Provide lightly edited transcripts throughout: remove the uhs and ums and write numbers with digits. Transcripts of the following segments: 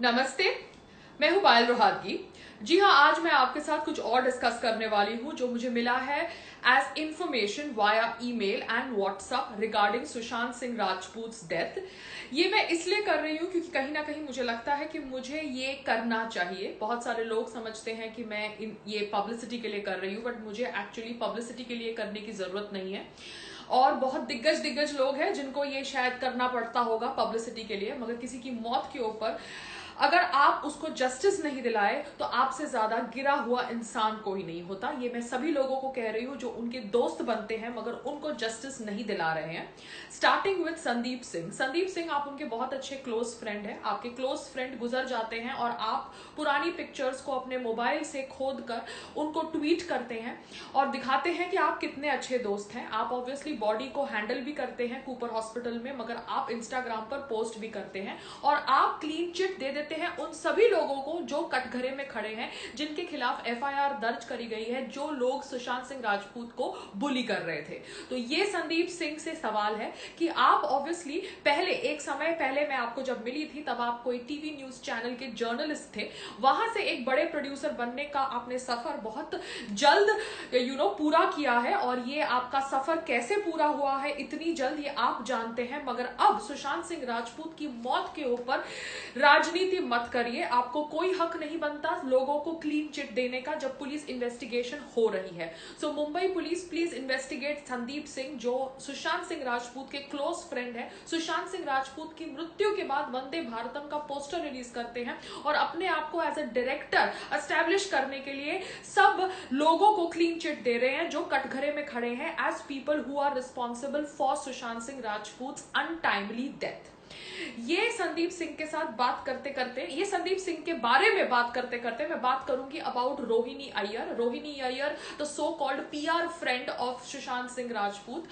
नमस्ते। मैं हूं पायल रोहातगी। जी हाँ, आज मैं आपके साथ कुछ और डिस्कस करने वाली हूं जो मुझे मिला है as information via email and WhatsApp regarding Sushant Singh Rajput death. ये मैं इसलिए कर रही हूं क्योंकि कहीं ना कहीं मुझे लगता है कि मुझे ये करना चाहिए। बहुत सारे लोग समझते हैं कि मैं ये पब्लिसिटी के लिए कर रही हूँ, बट मुझे एक्चुअली पब्लिसिटी के लिए करने की जरूरत नहीं है। और बहुत दिग्गज दिग्गज लोग हैं जिनको ये शायद करना पड़ता होगा पब्लिसिटी के लिए, मगर किसी की मौत के ऊपर अगर आप उसको जस्टिस नहीं दिलाए तो आपसे ज्यादा गिरा हुआ इंसान कोई नहीं होता। ये मैं सभी लोगों को कह रही हूं जो उनके दोस्त बनते हैं मगर उनको जस्टिस नहीं दिला रहे हैं। Starting with Sandeep Singh. संदीप सिंह, आप उनके बहुत अच्छे क्लोज फ्रेंड हैं। आपके क्लोज फ्रेंड गुजर जाते हैं और आप पुरानी पिक्चर्स को अपने मोबाइल से खोद कर उनको ट्वीट करते हैं और दिखाते हैं कि आप कितने अच्छे दोस्त हैं। आप ऑब्वियसली बॉडी को हैंडल भी करते हैं कूपर हॉस्पिटल में, मगर आप इंस्टाग्राम पर पोस्ट भी करते हैं और आप क्लीन चिट दे देते हैं उन सभी लोगों को जो कटघरे में खड़े हैं, जिनके खिलाफ एफआईआर दर्ज करी गई है, जो लोग सुशांत सिंह राजपूत को बुली कर रहे थे। तो ये संदीप सिंह से सवाल है कि आप ऑब्वियसली पहले, एक समय पहले मैं आपको जब मिली थी तब आप कोई टीवी न्यूज चैनल के जर्नलिस्ट थे। वहां से एक बड़े प्रोड्यूसर बनने का आपने सफर बहुत जल्द पूरा किया है और ये आपका सफर कैसे पूरा हुआ है इतनी जल्द ये आप जानते हैं। मगर अब सुशांत सिंह राजपूत की मौत के ऊपर राजनीति मत करिए। आपको कोई हक नहीं बनता लोगों को क्लीन चिट देने का जब पुलिस इन्वेस्टिगेशन हो रही है। So Mumbai police, please investigate Sandeep Singh जो सुशांत सिंह राजपूत के क्लोज फ्रेंड है। सुशांत सिंह राजपूत की मृत्यु के बाद वंदे भारतम का पोस्टर रिलीज करते हैं और अपने आप को एज ए डायरेक्टर एस्टैब्लिश करने के लिए सब लोगों को क्लीन चिट दे रहे हैं जो कटघरे में खड़े हैं as people who are responsible for Sushant Singh Rajput untimely death. ये संदीप सिंह के साथ बात करते करते, ये संदीप सिंह के बारे में बात करते करते मैं बात करूंगी about Rohini Iyer. Rohini Iyer the so called PR friend of Sushant Singh Rajput.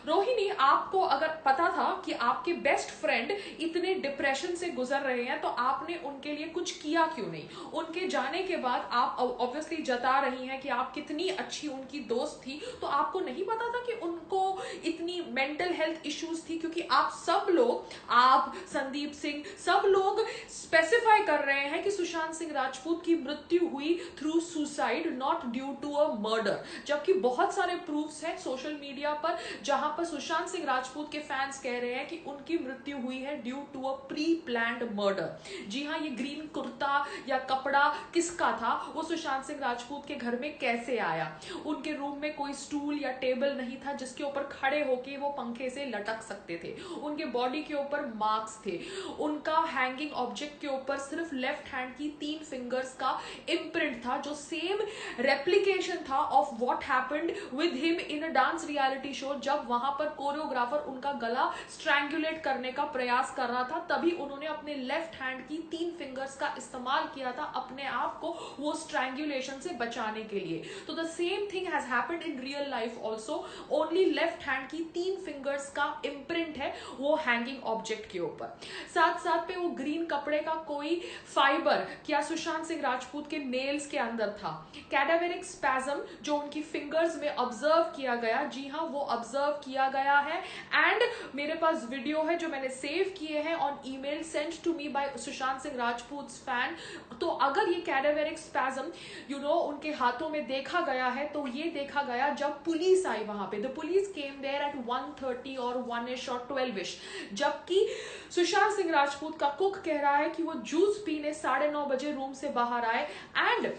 Rohini, आपको अगर पता था कि आपके बेस्ट फ्रेंड इतने डिप्रेशन से गुजर रहे हैं तो आपने उनके लिए कुछ किया क्यों नहीं? उनके जाने के बाद आप ऑब्वियसली जता रही हैं कि आप कितनी अच्छी उनकी दोस्त थी, तो आपको नहीं पता था कि उनको इतनी मेंटल हेल्थ इश्यूज थी? क्योंकि आप सब लोग, आप, संदीप सिंह, सब लोग स्पेसिफाई कर रहे हैं कि सुशांत सिंह राजपूत की मृत्यु हुई through suicide, not due to a murder. जबकि बहुत सारे प्रूफ्स हैं सोशल मीडिया पर जहां पर सुशांत सिंह राजपूत के फैंस कह रहे हैं कि उनकी मृत्यु हुई है due to a pre planned murder. जी हाँ, ये ग्रीन कुर्ता या कपड़ा किसका था? वो सुशांत सिंह राजपूत के घर में कैसे आया? उनके रूम में कोई स्टूल या टेबल नहीं था जिसके ऊपर खड़े होके वो पंखे से लटक सकते थे। उनके बॉडी के ऊपर मार्क्स थे। उनका हैंगिंग ऑब्जेक्ट के ऊपर सिर्फ लेफ्ट हैंड की 3 फिंगर्स का इम्प्रिंट था जो सेम रेप्लिकेशन था of what happened with him in a dance reality show. जब वहां पर कोरियोग्राफर उनका गला स्ट्रैंगुलेट करने का प्रयास कर रहा था तभी उन्होंने अपने लेफ्ट हैंड की 3 फिंगर्स का इस्तेमाल किया था अपने आप को वो स्ट्रैंगुलेशन से बचाने के लिए। तो the same thing has happened in real life also. Only left hand की 3 फिंगर्स का इम्प्रिंट है वो हैंगिंग ऑब्जेक्ट के ऊपर। साथ साथ में वो ग्रीन कपड़े का कोई फाइबर क्या सुशांत सिंह राजपूत के नेल्स के अंदर था? कैडावेरिक स्पैज्म जो उनकी फिंगर्स में ऑब्जर्व किया गया, जी हाँ वो ऑब्जर्व किया गया है। एंड मेरे पास वीडियो है जो मैंने सेव किए हैं on email send to me by Sushant Singh Rajput fan. तो अगर ये कैडावेरिक स्पैज्म उनके हाथों में देखा गया है तो ये देखा गया जब पुलिस आई वहां पे। The police came there at 1:30 और 1ish और 12ish। जबकि सुशांत सिंह राजपूत का कुक कह रहा है कि वो जूस पीने 9:30 बजे रूम से बाहर आए एंड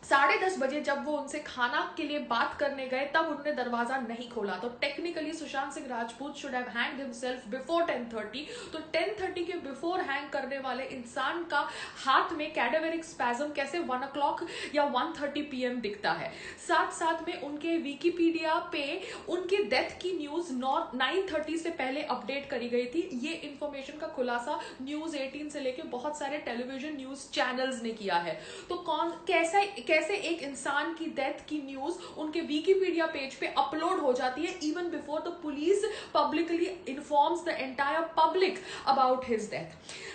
10:30 बजे जब वो उनसे खाना के लिए बात करने गए तब उन्होंने दरवाजा नहीं खोला। तो technically Sushant Singh Rajput should have hanged himself before 10:30। तो 10:30 के बिफोर हैंग करने वाले इंसान का हाथ में कैडावेरिक स्पैज्म कैसे 1 o'clock या 1:30 PM दिखता है? साथ साथ में उनके विकिपीडिया पे उनके डेथ की न्यूज 9:30 से पहले अपडेट करी गई थी। ये इंफॉर्मेशन का खुलासा न्यूज 18 से लेके बहुत सारे टेलीविजन न्यूज चैनल्स ने किया है। तो कौन, कैसा कैसे एक इंसान की डेथ की न्यूज उनके विकिपीडिया पेज पे अपलोड हो जाती है even before the police publicly informs the entire public about his death.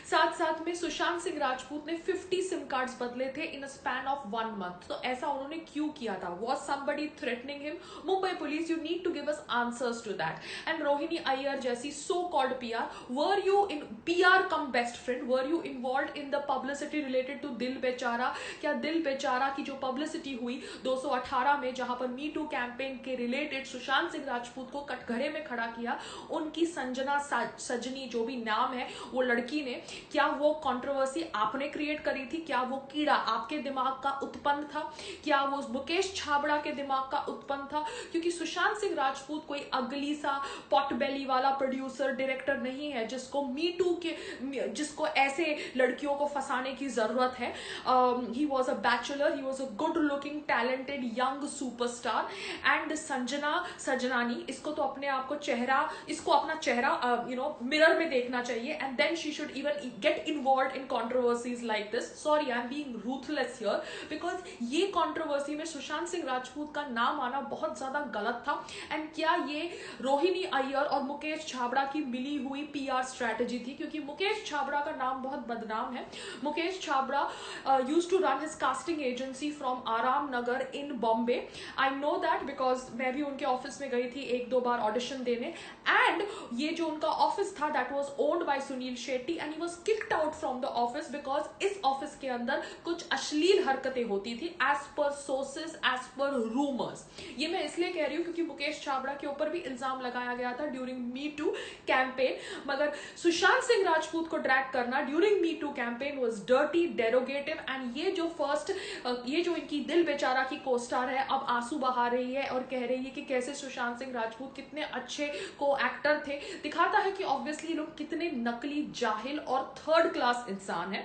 साथ साथ में सुशांत सिंह राजपूत ने 50 सिम कार्ड्स बदले थे in a span of 1 month. तो ऐसा उन्होंने क्यों किया था? Was somebody threatening him? Mumbai police, you need to give us answers to that. And Rohini Iyer जैसी so called PR, were you in PR cum best friend, were you involve in the publicity related to Dil Bechara? क्या दिल बेचारा की जो publicity हुई 218 में, जहां पर मी टू कैंपेन के रिलेटेड सुशांत सिंह राजपूत को कटघरे में खड़ा किया, उनकी संजना सजनी जो भी नाम है वो लड़की ने, क्या वो कंट्रोवर्सी आपने क्रिएट करी थी? क्या वो कीड़ा आपके दिमाग का उत्पन्न था? क्या वो मुकेश छाबड़ा के दिमाग का उत्पन्न था? क्योंकि सुशांत सिंह राजपूत कोई अगली सा पॉटबेली वाला प्रोड्यूसर डायरेक्टर नहीं है जिसको मी टू के, जिसको ऐसे लड़कियों को फंसाने की जरूरत है। He was a bachelor, he was a good looking talented young superstar. And Sanjana Sajnani, इसको तो अपने आप को चेहरा, इसको अपना चेहरा मिरर में देखना चाहिए and then she should even get involved in controversies like this. Sorry, I'm being ruthless here because ये controversy में सुशांत सिंह राजपूत का नाम आना बहुत ज्यादा गलत था। एंड क्या ये रोहिणी अय्यर और मुकेश छाबड़ा की मिली हुई पीआर स्ट्रेटेजी थी? क्योंकि मुकेश छाबड़ा का नाम बहुत बदनाम है। Mukesh Chhabra used to run his casting agency from Aram Nagar in Bombay. I know that because मैं भी उनके ऑफिस में गई थी 1-2 बार ऑडिशन देने। एंड ये जो उनका ऑफिस था that was owned by Sunil Shetty and he was kicked out from the office because इस ऑफिस के अंदर कुछ अश्लील हरकतें होती थी as per sources, as per rumours. ये मैं इसलिए कह रही हूं क्योंकि मुकेश छाबड़ा के ऊपर भी इल्जाम लगाया गया था ड्यूरिंग मी टू कैंपेन, मगर सुशांत सिंह राजपूत को ड्रैग करना during me too campaign was dirty, derogatory. And ये जो इनकी दिल बेचारा की कोस्टार है अब आंसू बहा रही है और कह रही है कि कैसे सुशांत सिंह राजपूत कितने अच्छे को एक्टर थे, दिखाता है कि ऑब्वियसली लोग कितने नकली, जाहिल और थर्ड क्लास इंसान है।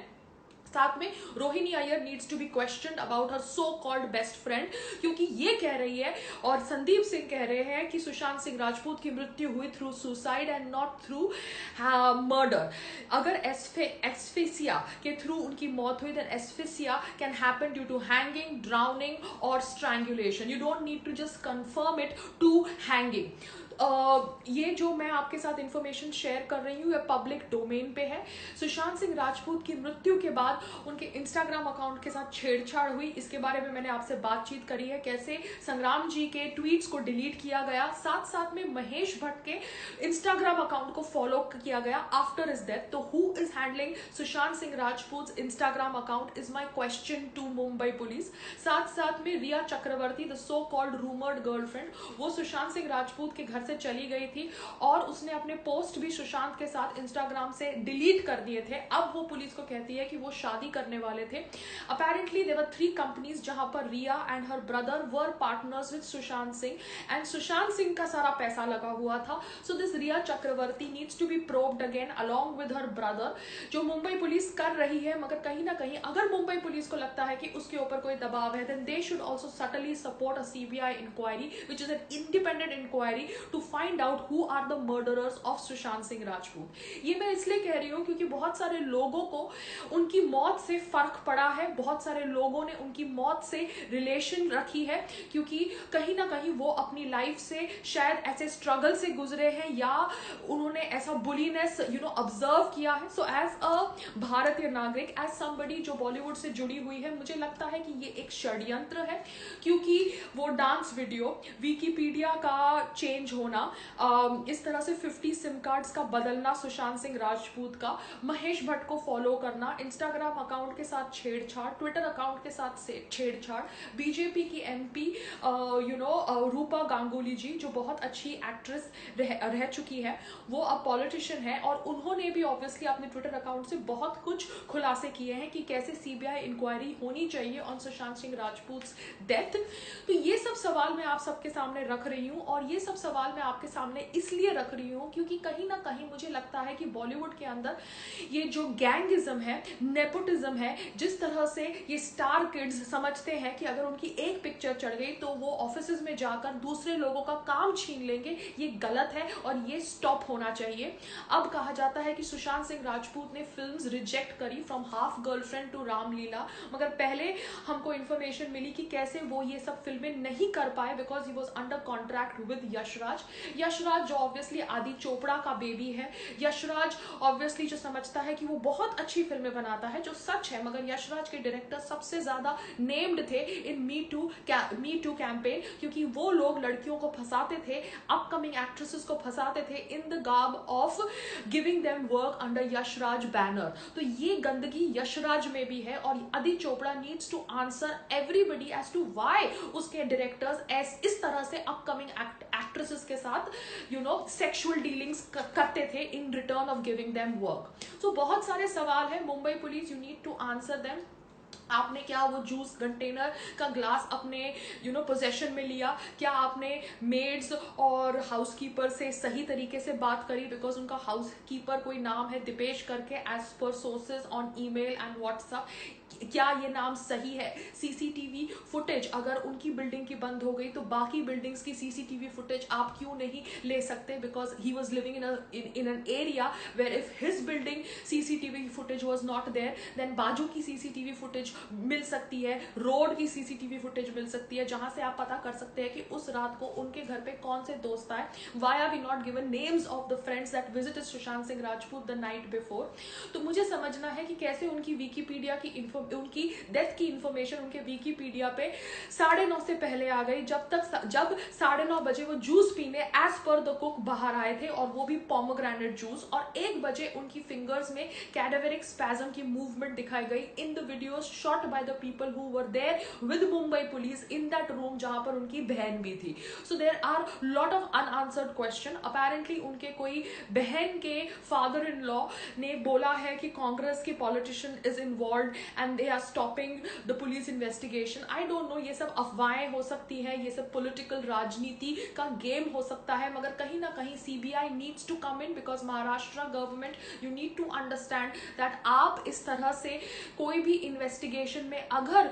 साथ में Rohini Iyer needs to be question about her so called best friend, क्योंकि ये कह रही है और संदीप सिंह कह रहे हैं कि सुशांत सिंह राजपूत की मृत्यु हुई through suicide and not through murder. अगर एस्फेसिया के थ्रू उनकी मौत हुई then asphyxia can happen due to hanging, drowning और strangulation. You don't need to just confirm it to hanging. ये जो मैं आपके साथ इंफॉर्मेशन शेयर कर रही हूँ ये पब्लिक डोमेन पे है। सुशांत सिंह राजपूत की मृत्यु के बाद उनके इंस्टाग्राम अकाउंट के साथ छेड़छाड़ हुई, इसके बारे में मैंने आपसे बातचीत करी है, कैसे संग्राम जी के ट्वीट्स को डिलीट किया गया, साथ साथ में महेश भट्ट के इंस्टाग्राम अकाउंट को फॉलो किया गया आफ्टर हिज डेथ। तो who is handling Sushant Singh Rajput Instagram account is my question to Mumbai police. साथ साथ में Rhea Chakraborty, the so called rumoured girlfriend, वो सुशांत सिंह राजपूत के घर से चली गई थी और उसने अपने पोस्ट भी सुशांत के साथ इंस्टाग्राम से डिलीट कर दिए थे। अब वो पुलिस को कहती है कि वो शादी करने वाले थे। अपेरेंटली देयर वर 3 कंपनीज जहां पर Rhea and her brother were partners with Sushant Singh and Sushant Singh का सारा पैसा लगा हुआ था। So this Rhea Chakraborty needs to be probed again along with her brother, जो मुंबई पुलिस कर रही है। मगर कहीं ना कहीं अगर मुंबई पुलिस को लगता है कि उसके ऊपर कोई दबाव है then they should also subtly support a CBI inquiry which is an independent inquiry to find out who are the murderers of Sushant Singh Rajput. ये मैं इसलिए कह रही हूं क्योंकि बहुत सारे लोगों को उनकी मौत से फर्क पड़ा है, बहुत सारे लोगों ने उनकी मौत से रिलेशन रखी है, क्योंकि कहीं ना कहीं वो अपनी लाइफ से शायद ऐसे स्ट्रगल से गुजरे हैं या उन्होंने ऐसा बुलीनेस ऑब्जर्व किया है। सो एज अ भारतीय नागरिक, एज समबडी जो बॉलीवुड से जुड़ी हुई है, मुझे लगता है कि ये एक षड्यंत्र है, क्योंकि वो डांस वीडियो, विकिपीडिया का चेंज होना, इस तरह से 50 सिम कार्ड्स का बदलना सुशांत सिंह राजपूत का, महेश भट्ट को फॉलो करना, इंस्टाग्राम अकाउंट के साथ छेड़छाड़, ट्विटर अकाउंट के साथ छेड़छाड़, बीजेपी की एमपी रूपा गांगुली जी जो बहुत अच्छी एक्ट्रेस रह चुकी है, वो अब पॉलिटिशियन है और उन्होंने भी ऑब्वियसली अपने ट्विटर अकाउंट से बहुत कुछ खुलासे किए हैं कि कैसे सीबीआई इंक्वायरी होनी चाहिए ऑन सुशांत सिंह राजपूत डेथ। तो ये सब सवाल मैं आप सबके सामने रख रही हूँ और ये सब सवाल मैं मैं आपके सामने इसलिए रख रही हूँ क्योंकि कहीं ना कहीं मुझे लगता है कि बॉलीवुड के अंदर ये जो गैंगिज्म है, नेपोटिज्म है, जिस तरह से ये स्टार किड्स समझते हैं कि अगर उनकी एक पिक्चर चढ़ गई तो वो ऑफिस में जाकर दूसरे लोगों का काम छीन लेंगे, ये गलत है और ये स्टॉप होना चाहिए। अब कहा जाता है कि सुशांत सिंह राजपूत ने फिल्म्स रिजेक्ट करी, from half girlfriend to Ramleela, मगर पहले हमको इंफॉर्मेशन मिली कि कैसे वो ये सब फिल्में नहीं कर पाए because he was under contract with Yashraj. Yashraj जो ऑब्वियसली आदि चोपड़ा का बेबी है, यशराज ऑब्वियसली जो समझता है कि वो बहुत अच्छी फिल्में बनाता है, जो सच है, मगर यशराज के डायरेक्टर सबसे ज्यादा नेम्ड थे इन मी टू कैंपेन क्योंकि वो लोग लड़कियों को फंसाते थे, अपकमिंग एक्ट्रेसेस को फंसाते थे in the garb of giving them work under Yashraj banner. तो ये गंदगी यशराज में भी है और Adi Chopra needs to answer everybody as to why उसके डायरेक्टर्स इस तरह से अपकमिंग एक्ट्रेसेस के साथ सेक्सुअल डीलिंग्स करते थे in return of giving them work. So बहुत सारे सवाल है, Mumbai police, you need to answer them. आपने क्या वो जूस कंटेनर का ग्लास अपने पोजेशन में लिया? क्या आपने मेड्स और हाउसकीपर से सही तरीके से बात करी? बिकॉज उनका हाउसकीपर कोई नाम है दीपेश करके, as per sources on email and WhatsApp. क्या ये नाम सही है? सीसीटीवी फुटेज अगर उनकी बिल्डिंग की बंद हो गई तो बाकी बिल्डिंग्स की सीसीटीवी फुटेज आप क्यों नहीं ले सकते? Because he was living in an area where if his building CCTV footage was not there, then बाजू की सीसीटीवी फुटेज मिल सकती है, रोड की सीसीटीवी फुटेज मिल सकती है, जहां से आप पता कर सकते हैं कि उस रात को उनके घर पे कौन से दोस्त आए। Why are we not given names of the friends that visited Sushant Singh Rajput the night before? तो मुझे समझना है कि कैसे उनकी विकीपीडिया की उनकी डेथ की इंफॉर्मेशन उनके विकीपीडिया पे 9:30 से पहले आ गई, जब 9:30 बजे वो जूस पीने एज पर द कुक बाहर आए थे, और वो भी पोमोग्रेनेट जूस, और 1 बजे उनकी फिंगर्स में कैडावेरिक स्पैज्म की मूवमेंट दिखाई गई in the videos shot by the people who were there with Mumbai police in that room जहां पर उनकी बहन भी थी। So there are lot of unanswered question. Apparently उनके कोई बहन के फादर इन लॉ ने बोला है कि कांग्रेस के politician is involve and they are stopping the police investigation. I don't know, ये सब अफवाहें हो सकती हैं, ये सब पॉलिटिकल राजनीति का गेम हो सकता है, मगर कहीं ना कहीं CBI needs to come in because Maharashtra government, you need to understand that आप इस तरह से कोई भी इन्वेस्टिगेशन में अगर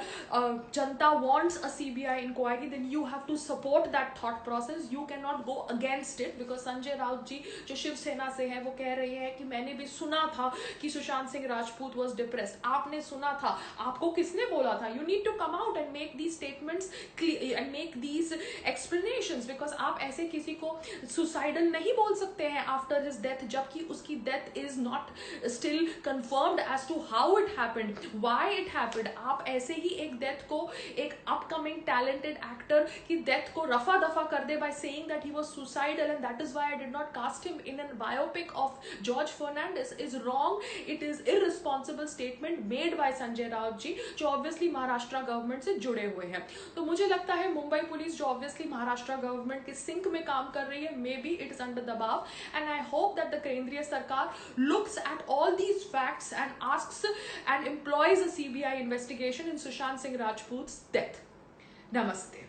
जनता wants a CBI inquiry then you have to support that thought process, you can not go against it. Because Sanjay Raut ji जो शिवसेना से है वो कह रहे हैं कि मैंने भी सुना था कि सुशांत सिंह राजपूत वॉज डिप्रेस्ड। आपने सुना था? आपको किसने बोला था? You need to come out and make these statements and make these explanations, because आप ऐसे किसी को सुसाइडल नहीं बोल सकते हैं आफ्टर हिज डेथ, जबकि उसकी death is not still confirmed as to how it happened, why it happened. आप ऐसे ही एक डेथ को, एक अपकमिंग टैलेंटेड एक्टर की डेथ को रफा दफा कर दे by saying that he was suicidal and that is why I did not cast him in an biopic of George Fernandes is wrong. It is irresponsible statement made by Sanjay Raut ji, जो obviously Maharashtra government से जुड़े हुए हैं। तो मुझे लगता है मुंबई पुलिस जो ऑब्वियसली महाराष्ट्र गवर्नमेंट के सिंक में काम कर रही है, may be it is under दबाव, and I hope that the केंद्रीय सरकार looks at all these facts and asks and employs a CBI investigation in Sushant Singh Rajput's death. Namaste.